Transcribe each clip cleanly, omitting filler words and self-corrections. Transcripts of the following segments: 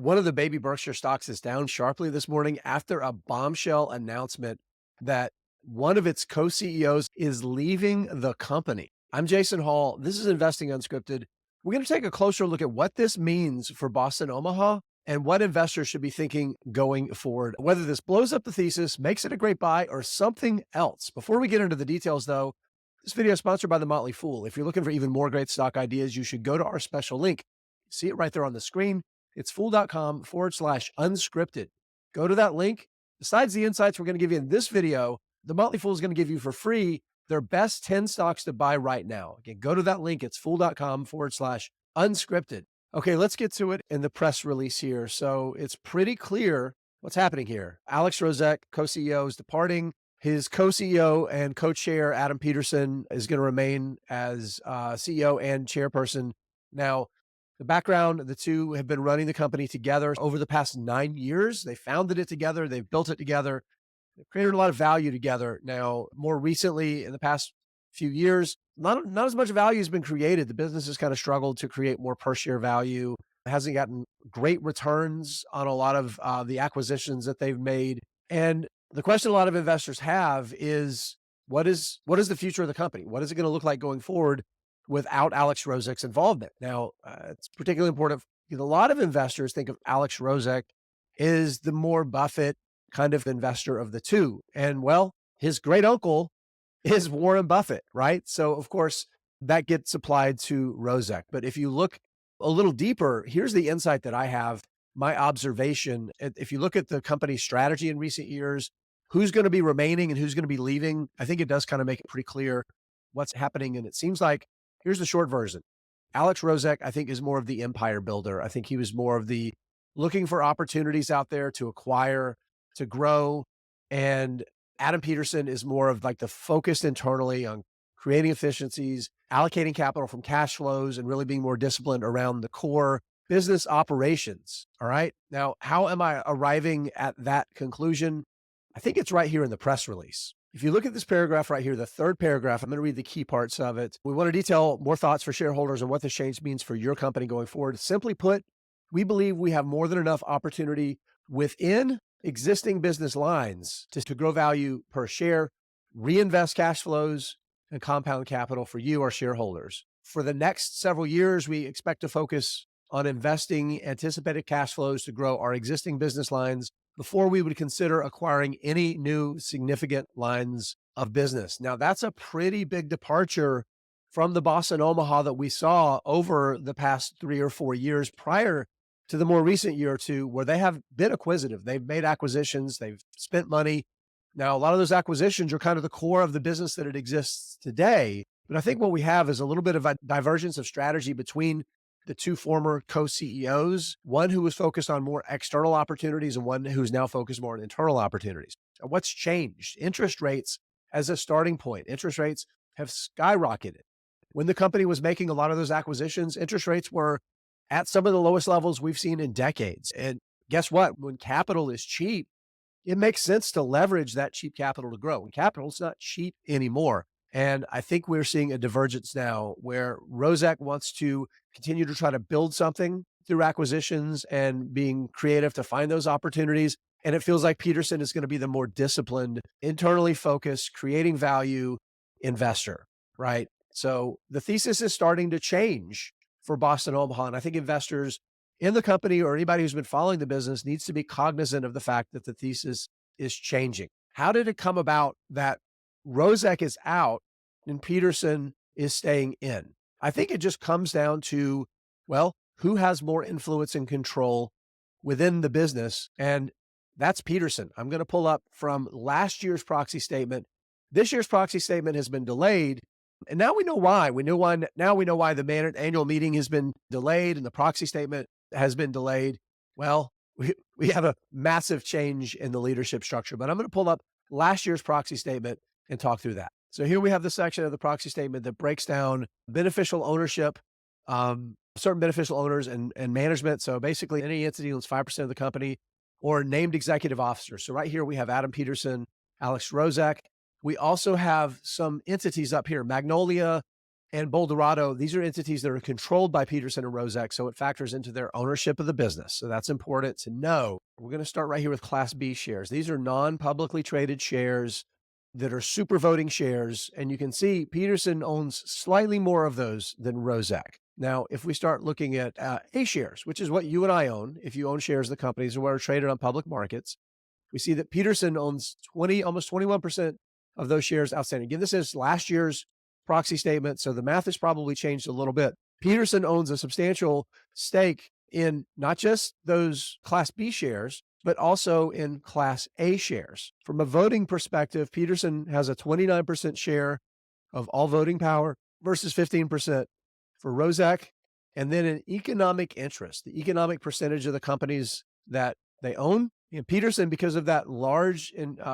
One of the baby Berkshire stocks is down sharply this morning after a bombshell announcement that one of its co-CEOs is leaving the company. I'm Jason Hall. This is Investing Unscripted. We're going to take a closer look at what this means for Boston Omaha and what investors should be thinking going forward, whether this blows up the thesis, makes it a great buy, or something else. Before we get into the details, though, this video is sponsored by The Motley Fool. If you're looking for even more great stock ideas, you should go to our special link. See it right there on the screen. It's fool.com/unscripted. Go to that link. Besides the insights we're going to give you in this video, the Motley Fool is going to give you for free their best 10 stocks to buy right now. Again, go to that link. It's fool.com/unscripted. Okay, let's get to it in the press release here. So it's pretty clear what's happening here. Alex Rozek, co-CEO, is departing. His co-CEO and co-chair, Adam Peterson, is going to remain as CEO and chairperson. Now, the background, the two have been running the company together over the past 9 years. They founded it together. They've built it together. They've created a lot of value together. Now, more recently, in the past few years, not as much value has been created. The business has kind of struggled to create more per share value. It hasn't gotten great returns on a lot of the acquisitions that they've made. And the question a lot of investors have is, what is the future of the company? What is it going to look like going forward without Alex Rozek's involvement? Now, it's particularly important. A lot of investors think of Alex Rozek as the more Buffett kind of investor of the two. And well, his great uncle is Warren Buffett, right? So of course that gets applied to Rozek. But if you look a little deeper, here's the insight that I have, my observation. If you look at the company's strategy in recent years, who's going to be remaining and who's going to be leaving, I think it does kind of make it pretty clear what's happening. And it seems like, here's the short version. Alex Rozek, I think, is more of the empire builder. I think he was more of the looking for opportunities out there to acquire, to grow. And Adam Peterson is more of like the focused internally on creating efficiencies, allocating capital from cash flows, and really being more disciplined around the core business operations. All right. Now, how am I arriving at that conclusion? I think it's right here in the press release. If you look at this paragraph right here, the third paragraph, I'm going to read the key parts of it. We want to detail more thoughts for shareholders on what this change means for your company going forward. Simply put, we believe we have more than enough opportunity within existing business lines to grow value per share, reinvest cash flows, and compound capital for you, our shareholders. For the next several years, we expect to focus on investing anticipated cash flows to grow our existing business lines before we would consider acquiring any new significant lines of business. Now, that's a pretty big departure from the Boston Omaha that we saw over the past 3 or 4 years prior to the more recent year or two, where they have been acquisitive. They've made acquisitions, they've spent money. Now, a lot of those acquisitions are kind of the core of the business that it exists today. But I think what we have is a little bit of a divergence of strategy between the two former co-CEOs, one who was focused on more external opportunities and one who's now focused more on internal opportunities. And what's changed? Interest rates as a starting point. Interest rates have skyrocketed. When the company was making a lot of those acquisitions, interest rates were at some of the lowest levels we've seen in decades. And guess what? When capital is cheap, it makes sense to leverage that cheap capital to grow. And capital's not cheap anymore. And I think we're seeing a divergence now where Rozek wants to continue to try to build something through acquisitions and being creative to find those opportunities. And it feels like Peterson is going to be the more disciplined, internally focused, creating value investor, right? So the thesis is starting to change for Boston Omaha. And I think investors in the company or anybody who's been following the business needs to be cognizant of the fact that the thesis is changing. How did it come about that Rozek is out and Peterson is staying in? I think it just comes down to, well, who has more influence and control within the business? And that's Peterson. I'm going to pull up from last year's proxy statement. This year's proxy statement has been delayed. And now we know why. Now we know why the annual meeting has been delayed and the proxy statement has been delayed. Well, we have a massive change in the leadership structure, but I'm going to pull up last year's proxy statement and talk through that. So here we have the section of the proxy statement that breaks down beneficial ownership, certain beneficial owners and management. So basically any entity owns 5% of the company or named executive officers. So right here we have Adam Peterson, Alex Rozek. We also have some entities up here, Magnolia and Boldorado. These are entities that are controlled by Peterson and Rozek, so it factors into their ownership of the business. So that's important to know. We're going to start right here with Class B shares. These are non-publicly traded shares that are super voting shares, and you can see Peterson owns slightly more of those than Rozek. Now, if we start looking at A shares, which is what you and I own, if you own shares of the companies that are traded on public markets, we see that Peterson owns almost 21% of those shares outstanding. Again, this is last year's proxy statement, so the math has probably changed a little bit. Peterson owns a substantial stake in not just those Class B shares, but also in Class A shares. From a voting perspective, Peterson has a 29% share of all voting power versus 15% for Rozek. And then an economic interest, the economic percentage of the companies that they own. Peterson, because of that large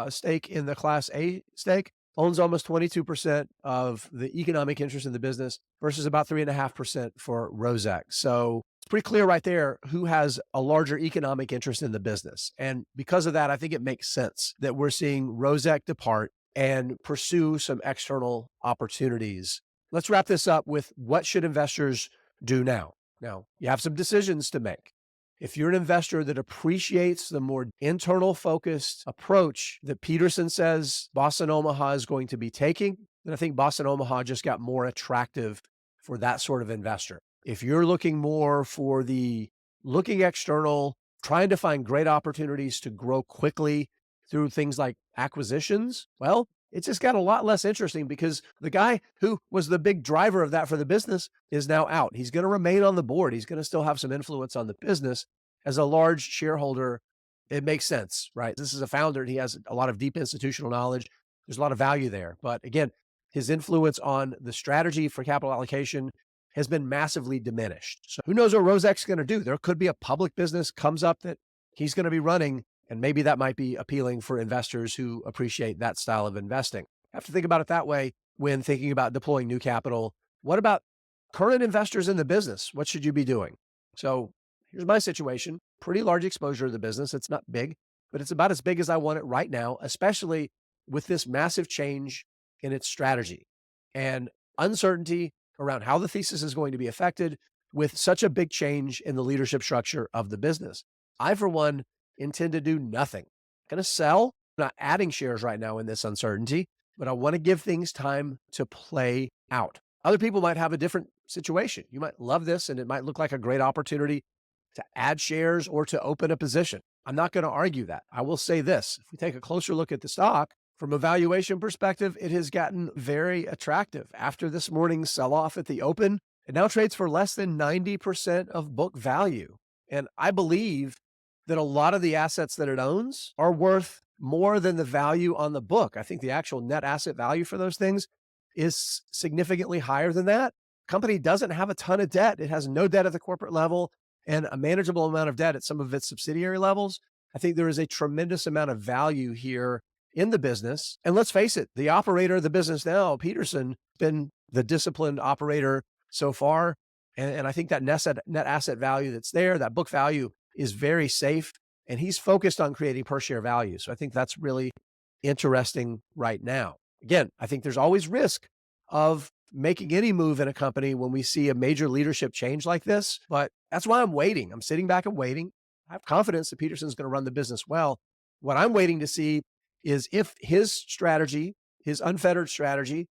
stake in the Class A stake, owns almost 22% of the economic interest in the business versus about 3.5% for Rozek. So it's pretty clear right there who has a larger economic interest in the business. And because of that, I think it makes sense that we're seeing Rozek depart and pursue some external opportunities. Let's wrap this up with what should investors do now? Now, you have some decisions to make. If you're an investor that appreciates the more internal focused approach that Peterson says Boston Omaha is going to be taking, then I think Boston Omaha just got more attractive for that sort of investor. If you're looking more for the looking external, trying to find great opportunities to grow quickly through things like acquisitions, well, it just got a lot less interesting because the guy who was the big driver of that for the business is now out. He's going to remain on the board. He's going to still have some influence on the business. As a large shareholder, it makes sense, right? This is a founder and he has a lot of deep institutional knowledge. There's a lot of value there. But again, his influence on the strategy for capital allocation has been massively diminished. So who knows what Rozek's going to do? There could be a public business comes up that he's going to be running, and maybe that might be appealing for investors who appreciate that style of investing. Have to think about it that way when thinking about deploying new capital. What about current investors in the business? What should you be doing? So here's my situation. Pretty large exposure to the business. It's not big, but it's about as big as I want it right now, especially with this massive change in its strategy and uncertainty around how the thesis is going to be affected with such a big change in the leadership structure of the business. I, for one, intend to do nothing. I'm going to sell, not adding shares right now in this uncertainty, but I want to give things time to play out. Other people might have a different situation. You might love this and it might look like a great opportunity to add shares or to open a position. I'm not going to argue that. I will say this. If we take a closer look at the stock, from a valuation perspective, it has gotten very attractive. After this morning's sell-off at the open, it now trades for less than 90% of book value. And I believe that a lot of the assets that it owns are worth more than the value on the book. I think the actual net asset value for those things is significantly higher than that. Company doesn't have a ton of debt. It has no debt at the corporate level and a manageable amount of debt at some of its subsidiary levels. I think there is a tremendous amount of value here in the business. And let's face it, the operator of the business now, Peterson, been the disciplined operator so far. And I think that net asset value that's there, that book value, is very safe. And he's focused on creating per share value. So I think that's really interesting right now. Again, I think there's always risk of making any move in a company when we see a major leadership change like this. But that's why I'm waiting. I'm sitting back and waiting. I have confidence that Peterson's going to run the business well. What I'm waiting to see is if his strategy, his unfettered strategy,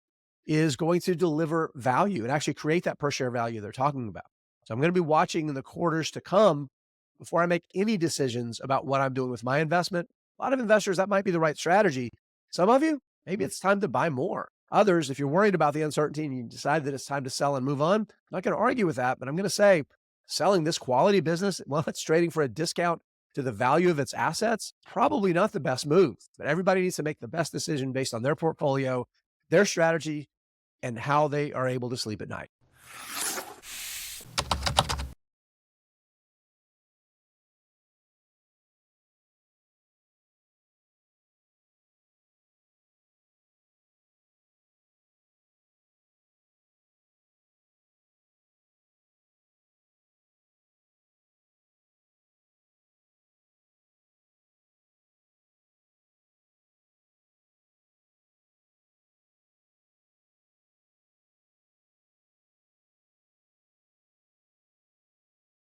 is going to deliver value and actually create that per share value they're talking about. So I'm going to be watching in the quarters to come before I make any decisions about what I'm doing with my investment. A lot of investors, that might be the right strategy. Some of you, maybe it's time to buy more. Others, if you're worried about the uncertainty and you decide that it's time to sell and move on, I'm not going to argue with that, but I'm going to say selling this quality business, well, it's trading for a discount to the value of its assets, probably not the best move. But everybody needs to make the best decision based on their portfolio, their strategy, and how they are able to sleep at night.